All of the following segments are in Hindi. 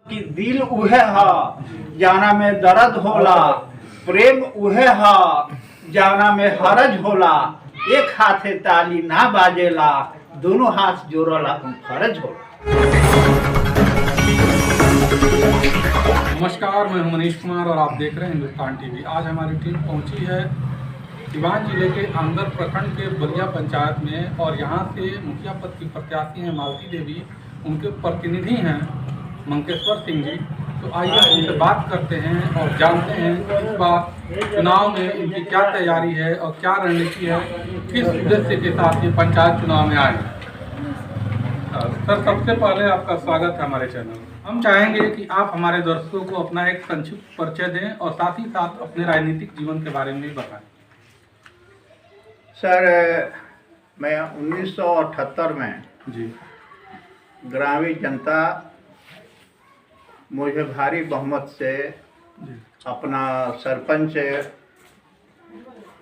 कि दिल उहे हा जाना में दर्द होला, प्रेम उहे हा जाना में हरज होला, एक हाथे ताली ना बाजेला, दोनों हाथ जोड़ला तुम फर्ज होला। नमस्कार, मैं हूं मनीष कुमार और आप देख रहे हैं हिंदुस्तान टीवी। आज हमारी टीम पहुंची है सिवान जिले के आंगल प्रखंड के बलिया पंचायत में और यहां से मुखिया पद की प्रत्याशी हैं मालती देवी, उनके प्रतिनिधि हैं मंकेश्वर सिंह जी। तो आइए उनसे बात करते हैं और जानते हैं इस बार चुनाव में इनकी क्या तैयारी है और क्या रणनीति है, किस उद्देश्य के साथ ये पंचायत चुनाव में आए। सर, सबसे पहले आपका स्वागत है हमारे चैनल। हम चाहेंगे कि आप हमारे दर्शकों को अपना एक संक्षिप्त परिचय दें और साथ ही साथ अपने राजनीतिक जीवन के बारे में भी बताएं। सर, मैं 1978 में जी ग्रामीण जनता मुझे भारी बहुमत से अपना सरपंच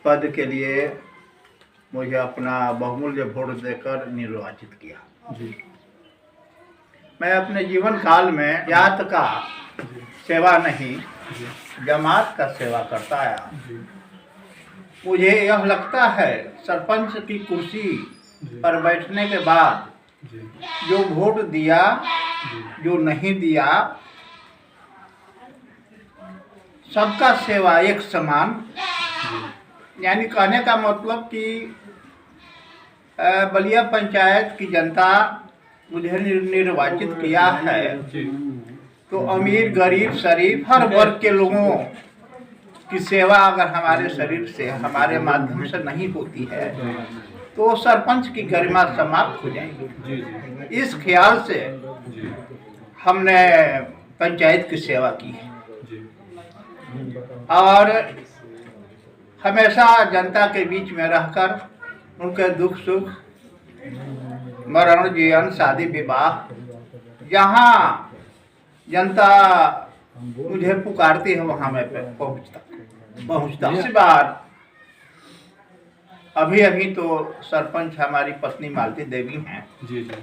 पद के लिए मुझे अपना बहुमूल्य वोट देकर निर्वाचित किया। जी मैं अपने जीवन काल में जात का सेवा नहीं, जमात का सेवा करता आया। मुझे यह लगता है सरपंच की कुर्सी पर बैठने के बाद जो वोट दिया, जो नहीं दिया, सबका सेवा एक समान। यानी कहने का मतलब कि बलिया पंचायत की जनता मुझे निर्वाचित किया है तो अमीर गरीब शरीफ हर वर्ग के लोगों की सेवा अगर हमारे शरीर से, हमारे माध्यम से नहीं होती है तो सरपंच की गरिमा समाप्त हो जाएगी। इस ख्याल से हमने पंचायत की सेवा की है और हमेशा जनता के बीच में रहकर उनके दुख सुख, मरण जीवन, शादी विवाह, जहाँ जनता मुझे पुकारती है वहाँ मैं पहुँचता। इस बार अभी तो सरपंच हमारी पत्नी मालती देवी हैं। जी जी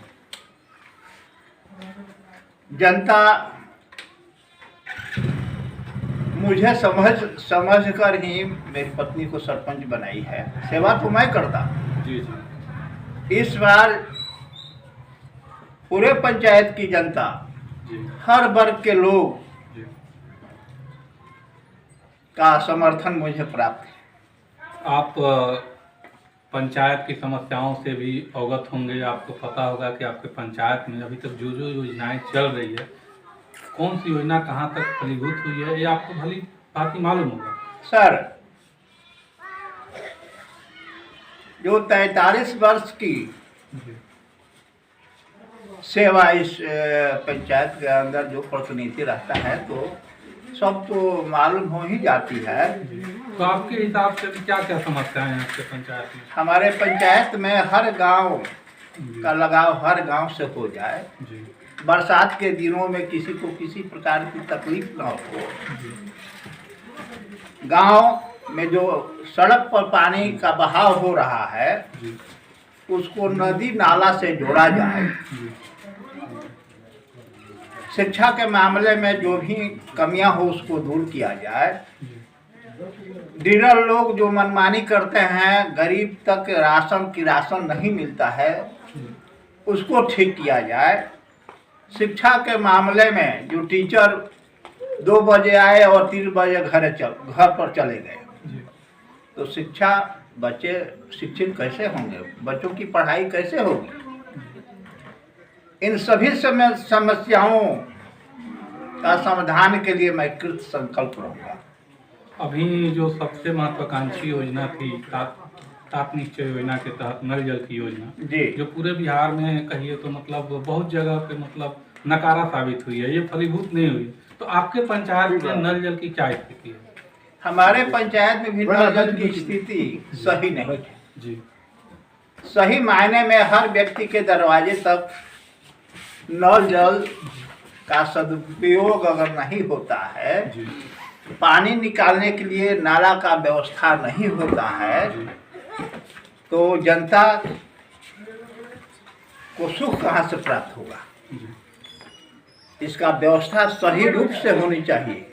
जनता मुझे समझ कर ही मेरी पत्नी को सरपंच बनाई है। सेवा तो मैं करता। जी जी इस बार पूरे पंचायत की जनता, हर वर्ग के लोग का समर्थन मुझे प्राप्त है। आप पंचायत की समस्याओं से भी अवगत होंगे। आपको पता होगा कि आपके पंचायत में अभी तक जो योजनाएं चल रही है, कौन सी योजना कहां तक फलीभूत हुई है, ये आपको भली बात ही मालूम होगा। सर, जो 43 वर्ष की सेवा इस पंचायत के अंदर जो प्रतिनिधि रहता है तो सब तो मालूम हो ही जाती है। तो आपके हिसाब से भी क्या क्या समस्याएं हैं आपके पंचायत में? हमारे पंचायत में हर गांव का लगाव हर गांव से हो जाए। बरसात के दिनों में किसी को किसी प्रकार की तकलीफ न हो। गांव में जो सड़क पर पानी का बहाव हो रहा है उसको नदी नाला से जोड़ा जाए। शिक्षा के मामले में जो भी कमियां हो उसको दूर किया जाए। डीलर लोग जो मनमानी करते हैं, गरीब तक राशन नहीं मिलता है, उसको ठीक किया जाए। शिक्षा के मामले में जो टीचर 2 बजे आए और 3 बजे घर पर चले गए तो बच्चे शिक्षित कैसे होंगे, बच्चों की पढ़ाई कैसे होगी। इन सभी समस्याओं का समाधान के लिए मैं कृत संकल्प रहूँगा। अभी जो सबसे महत्वाकांक्षी योजना थी ताप निश्चय योजना के तहत नल जल की योजना जी, जो पूरे बिहार में कहिए तो मतलब बहुत जगह पे मतलब नकारा साबित हुई है, ये फलीभूत नहीं हुई। तो आपके पंचायत में नल जल की क्या स्थिति है? हमारे पंचायत में भी नल जल की स्थिति सही नहीं है। जी, सही मायने में हर व्यक्ति के दरवाजे तक नल जल का सदुपयोग अगर नहीं होता है, पानी निकालने के लिए नाला का व्यवस्था नहीं होता है तो जनता को सुख कहाँ से प्राप्त होगा। इसका व्यवस्था सही रूप से होनी चाहिए।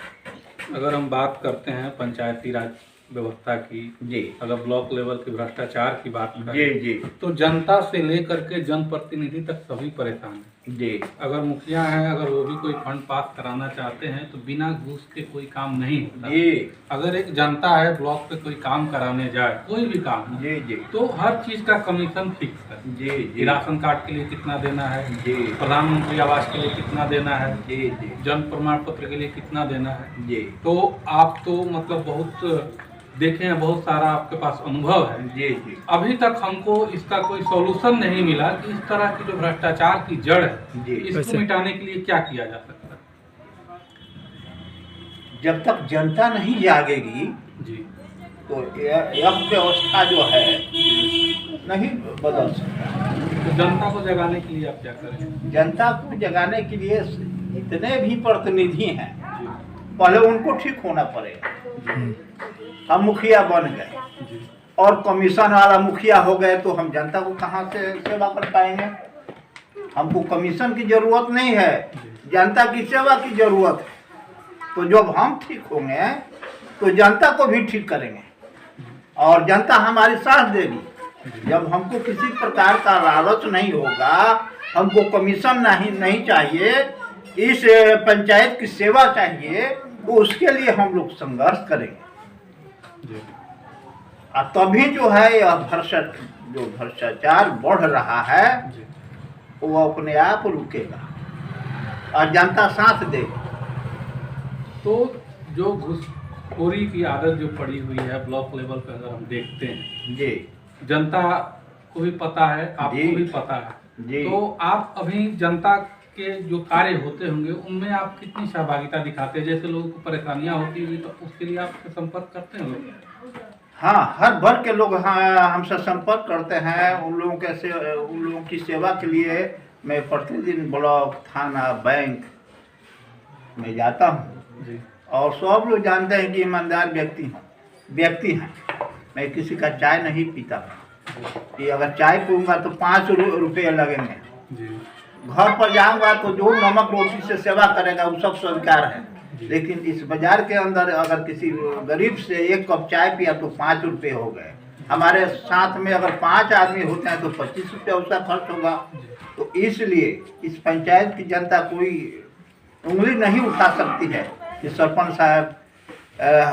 अगर हम बात करते हैं पंचायती राज व्यवस्था की, जी अगर ब्लॉक लेवल के भ्रष्टाचार की बात जी करें जी तो जनता से लेकर के जनप्रतिनिधि तक सभी परेशान हैं। जी अगर मुखिया हैं, अगर वो भी कोई फंड पास कराना चाहते हैं तो बिना घूस के कोई काम नहीं होता। जी अगर एक जनता है ब्लॉक पे कोई काम कराने जाए, कोई भी काम हो, जी जी तो हर चीज का कमीशन फिक्स है। जी कि जी राशन कार्ड के लिए कितना देना है, जी प्रधानमंत्री आवास के लिए कितना देना है, जी जी जन्म प्रमाण पत्र के लिए कितना देना है। जी तो आप तो मतलब बहुत देखे हैं, बहुत सारा आपके पास अनुभव है। जी जी अभी तक हमको इसका कोई सॉल्यूशन नहीं मिला कि इस तरह की जो भ्रष्टाचार की जड़ है जी। इसको मिटाने के लिए क्या किया जा सकता है। जब तक जनता नहीं जागेगी जी तो यह व्यवस्था जो है नहीं बदल सकता। तो जनता को जगाने के लिए आप क्या करें। जनता को जगाने के लिए जितने भी प्रतिनिधि हैं जी पहले उनको ठीक होना पड़ेगा। हम मुखिया बन गए जी और कमीशन वाला मुखिया हो गए तो हम जनता को कहाँ से सेवा कर पाएंगे। हमको कमीशन की जरूरत नहीं है, जनता की सेवा की जरूरत है। तो जब हम ठीक होंगे तो जनता को भी ठीक करेंगे और जनता हमारी साथ देगी। जब हमको किसी प्रकार का लालच नहीं होगा, हमको कमीशन नहीं चाहिए, इस पंचायत की सेवा चाहिए, तो उसके लिए हम लोग संघर्ष करेंगे। जी और तभी जो है यह भ्रष्टाचार बढ़ रहा है जी वो अपने आप रुकेगा और जनता साथ देगी। तो जो घूसखोरी की आदत जो पड़ी हुई है ब्लॉक लेवल पर, अगर हम देखते हैं, जी जनता को भी पता है, आपको जी। भी पता है, जी तो आप अभी जनता के जो कार्य होते होंगे उनमें आप कितनी सहभागिता दिखाते हैं। जैसे लोगों को परेशानियां होती हुई तो उसके लिए आप संपर्क करते हैं लोग। हाँ, हर वर्ग के लोग हमसे संपर्क करते हैं। उन लोगों की सेवा के लिए मैं प्रतिदिन ब्लॉक, थाना, बैंक में जाता हूँ जी और सब लोग जानते हैं कि ईमानदार व्यक्ति हैं। मैं किसी का चाय नहीं पीता कि अगर चाय पीऊँगा तो 5 रुपये लगेंगे। जी घर पर जाऊँगा तो जो नमक रोटी से सेवा करेगा वो सब स्वीकार है। लेकिन इस बाजार के अंदर अगर किसी गरीब से 1 कप चाय पिया तो 5 रुपये हो गए। हमारे साथ में अगर 5 आदमी होते हैं तो 25 रुपये उसका खर्च होगा। तो इसलिए इस पंचायत की जनता कोई उंगली नहीं उठा सकती है कि सरपंच साहब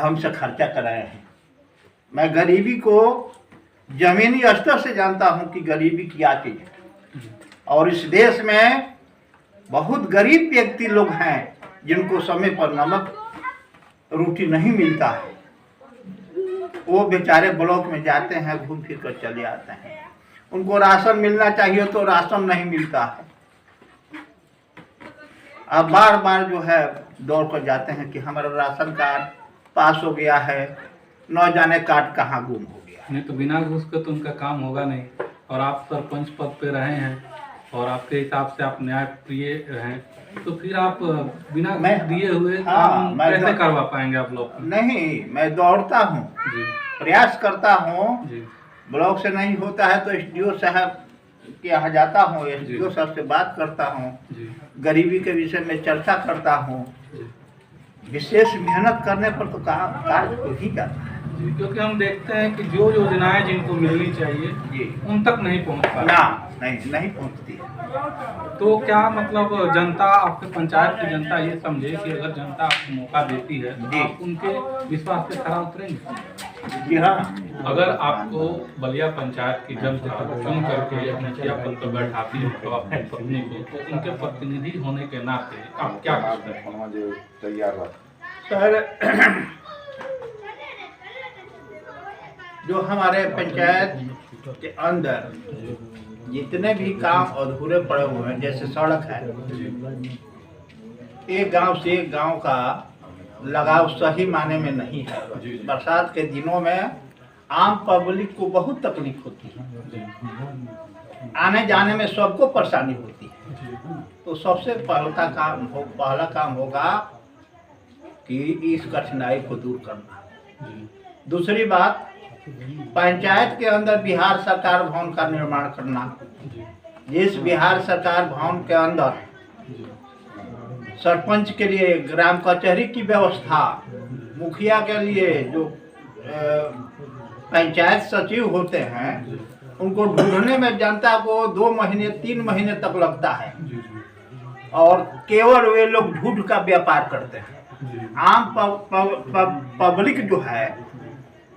हमसे खर्चा कराए हैं। मैं गरीबी को जमीनी स्तर से जानता हूं कि गरीबी क्या चीज़ है। और इस देश में बहुत गरीब व्यक्ति लोग हैं जिनको समय पर नमक रोटी नहीं मिलता है। वो बेचारे ब्लॉक में जाते हैं, घूम फिर कर चले आते हैं। उनको राशन मिलना चाहिए तो राशन नहीं मिलता है। अब बार बार जो है दौड़ कर जाते हैं कि हमारा राशन कार्ड पास हो गया है, न जाने कार्ड कहाँ गुम हो गया। नहीं तो बिना घूस के तो उनका काम होगा नहीं। और आप सरपंच पद पे रहे हैं और आपके हिसाब से आप न्याय प्रिय हैं, तो फिर आप बिना मैं दिए हुए हाँ, काम मैं कैसे करवा पाएंगे आप लोग। नहीं, मैं दौड़ता हूँ, जी प्रयास करता हूँ। जी ब्लॉक से नहीं होता है तो एसडीओ साहब के यहाँ जाता हूँ, एसडीओ साहब से बात करता हूँ, जी गरीबी के विषय में चर्चा करता हूँ। जी विशेष मेहनत करने पर तो कार्य हो ही जाता है। जी, क्योंकि हम देखते हैं कि जो योजनाएं जिनको मिलनी चाहिए जी उन तक नहीं पहुंच पा ना, रही। नहीं पहुँचती है। तो क्या मतलब जनता, आपके पंचायत की जनता ये समझे कि अगर जनता आपको मौका देती है तो जी। आप उनके विश्वास पे खरा उतरेंगे। जी हाँ, अगर आपको बलिया पंचायत की जनता चुन करके मुखिया पद पर बैठाती है तो अपनी पत्नी को, तो उनके प्रतिनिधि होने के नाते आप क्या करते हैं। सर जो हमारे पंचायत के अंदर जितने भी काम अधूरे पड़े हुए हैं, जैसे सड़क है, एक गांव से एक गांव का लगाव सही माने में नहीं है। बरसात के दिनों में आम पब्लिक को बहुत तकलीफ होती है, आने जाने में सबको परेशानी होती है। तो सबसे पहला काम होगा कि इस कठिनाई को दूर करना। दूसरी बात, पंचायत के अंदर बिहार सरकार भवन का निर्माण करना। जिस बिहार सरकार भवन के अंदर सरपंच के लिए ग्राम कचहरी की व्यवस्था, मुखिया के लिए जो पंचायत सचिव होते हैं उनको ढूंढने में जनता को 2 महीने 3 महीने तक लगता है और केवल वे लोग झूठ का व्यापार करते हैं। आम पब्लिक जो है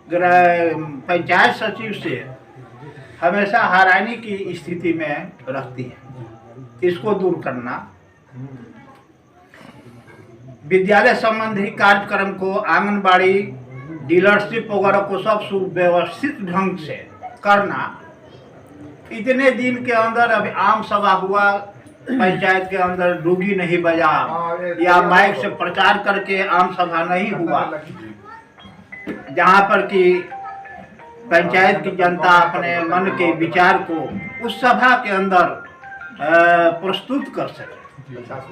पंचायत सचिव से हमेशा हैरानी की स्थिति में रहती है। इसको दूर करना, विद्यालय संबंधी कार्यक्रम को, आंगनबाड़ी, डीलरशिप वगैरह को सब सुव्यवस्थित ढंग से करना। इतने दिन के अंदर अभी आम सभा हुआ, पंचायत के अंदर डूगी नहीं बजा या माइक से प्रचार करके आम सभा नहीं हुआ, जहाँ पर कि पंचायत की जनता अपने मन के विचार को उस सभा के अंदर प्रस्तुत कर सके।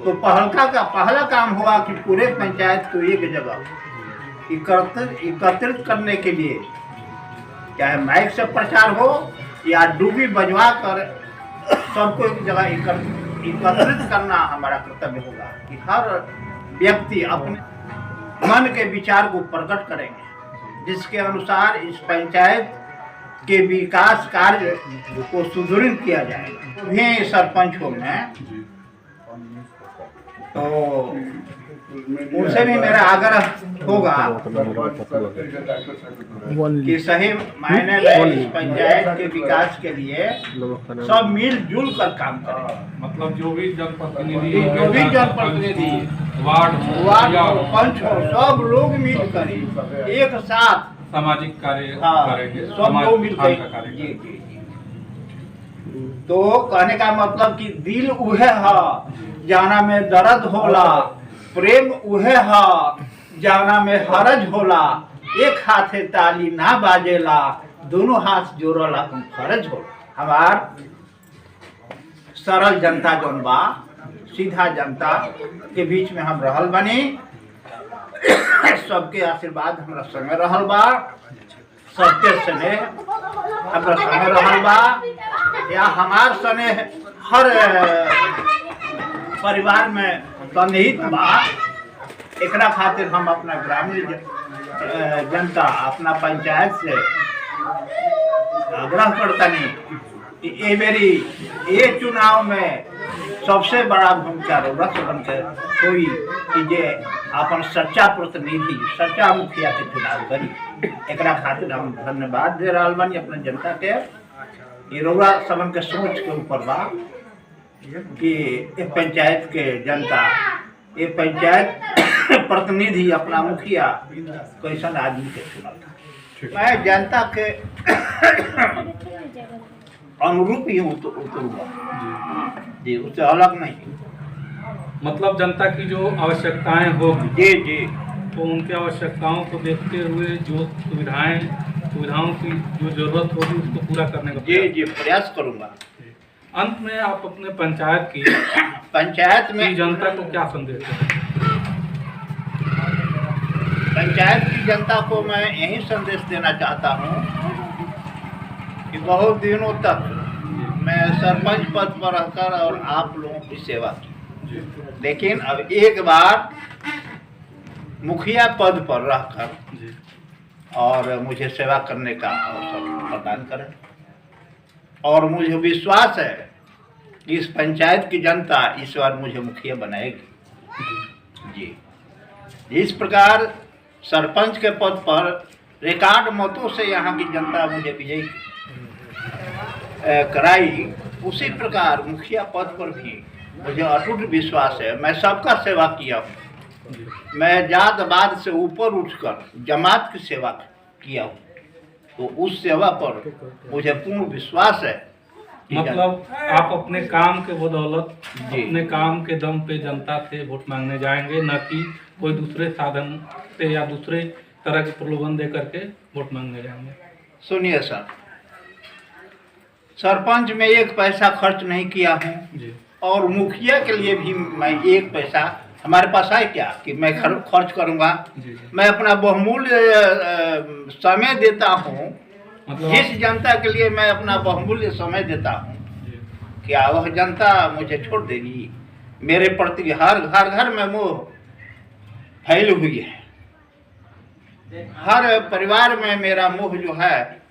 तो पहला काम हुआ कि पूरे पंचायत को एक जगह एकत्रित करने के लिए, चाहे माइक से प्रचार हो या डूबी बजवा कर सबको एक जगह एकत्रित करना हमारा कर्तव्य होगा कि हर व्यक्ति अपने मन के विचार को प्रकट करेंगे, जिसके अनुसार इस पंचायत के विकास कार्य को सुदृढ़ किया जाएगा। भी सरपंच हो मैं, तो उनसे भी मेरा आग्रह होगा कि सही मायने में इस पंचायत के विकास के लिए सब मिलजुल कर काम करें। मतलब जो भी जनप्रतिनिधि वार्ड पंच हो, सब लोग मिलकर एक साथ सामाजिक कार्य करेंगे, सब लोग मिलकर। जी। तो कहने का मतलब कि दिल उहे है जाना में दर्द होला, प्रेम उहे है जाना में हरज होला, एक हाथे ताली ना बाजेला, दोनों हाथ जोड़ला तुम फरज हो। हमार सरल जनता जौन बा, सीधा जनता के बीच में हम रहल बनी, सबके आशीर्वाद हमरा संगे रहल बा, सबके स्नेह हमरा संगे रहल बा, या हमार स्नेह हर परिवार में सन्निहित बा। एकरा खातिर हम अपना ग्रामीण जनता, अपना पंचायत से आग्रह करतनी कि ए बेरी ये चुनाव में सबसे बड़ा भूमिका रौरस बन के कोई कि जे अपन सच्चा प्रतिनिधि, सच्चा मुखिया के चुनाव करी। एकरा खातिर हम धन्यवाद दे रहा बानी अपने जनता के। ये रौरा सबन के सोच के ऊपर बा कि ये पंचायत के जनता, ये पंचायत प्रतिनिधि अपना मुखिया कैसन आदमी के चुनता। मैं जनता के अनुरूप ही उतरूंगा जी, उससे अलग नहीं। मतलब जनता की जो आवश्यकताएं होगी जी जी, तो उनकी आवश्यकताओं को देखते हुए जो सुविधाओं की जो जरूरत होगी उसको पूरा करने का जी जी प्रयास करूंगा। अंत में आप अपने पंचायत में जनता को क्या संदेश दें? पंचायत की जनता को मैं यही संदेश देना चाहता हूँ कि बहुत दिनों तक मैं सरपंच पद पर रहकर और आप लोगों की सेवा की, लेकिन अब एक बार मुखिया पद पर रहकर और मुझे सेवा करने का अवसर प्रदान करें। और मुझे विश्वास है कि इस पंचायत की जनता इस बार मुझे मुखिया बनाएगी जी। इस प्रकार सरपंच के पद पर रिकॉर्ड मतों से यहाँ की जनता मुझे विजयी कराई, उसी प्रकार मुखिया पद पर भी मुझे अटूट विश्वास है। मैं सबका सेवा किया हूँ, मैं जात-वाद से ऊपर उठकर जमात की सेवा किया हूँ, तो उस सेवा पर मुझे पूर्ण विश्वास है। मतलब आप अपने काम के बदौलत, अपने काम के दम पे जनता से वोट मांगने जाएंगे, न कि कोई दूसरे साधन से या दूसरे तरह के प्रलोभन दे करके वोट मांगने जाएंगे। सुनिए सर, सरपंच में एक पैसा खर्च नहीं किया हूँ और मुखिया के लिए भी मैं एक पैसा, हमारे पास है क्या कि मैं खर्च करूँगा। मैं अपना बहुमूल्य समय देता हूँ, मतलब जिस जनता के लिए मैं अपना बहुमूल्य समय देता हूँ, क्या वह जनता मुझे छोड़ देगी? मेरे प्रति हर घर घर में मोह फैली हुई है। हर परिवार में मेरा मोह जो है,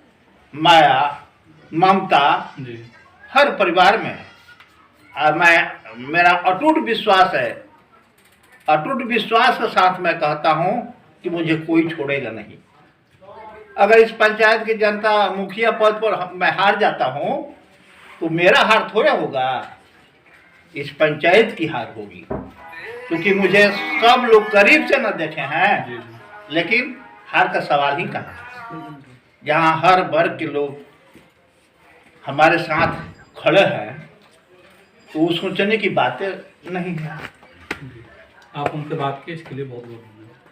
माया ममता जी हर परिवार में है। और मेरा अटूट विश्वास है, अटूट विश्वास के साथ मैं कहता हूँ कि मुझे कोई छोड़ेगा नहीं। अगर इस पंचायत की जनता मुखिया पद पर मैं हार जाता हूँ तो मेरा हार थोड़ा होगा, इस पंचायत की हार होगी। क्योंकि मुझे सब लोग करीब से न देखे हैं, जी लेकिन हार का सवाल ही कहाँ। जहाँ हर वर्ग के लोग हमारे साथ खड़े हैं तो सोचने की बातें नहीं है। जी। आप उनसे बात की, इसके लिए बहुत बहुत धन्यवाद।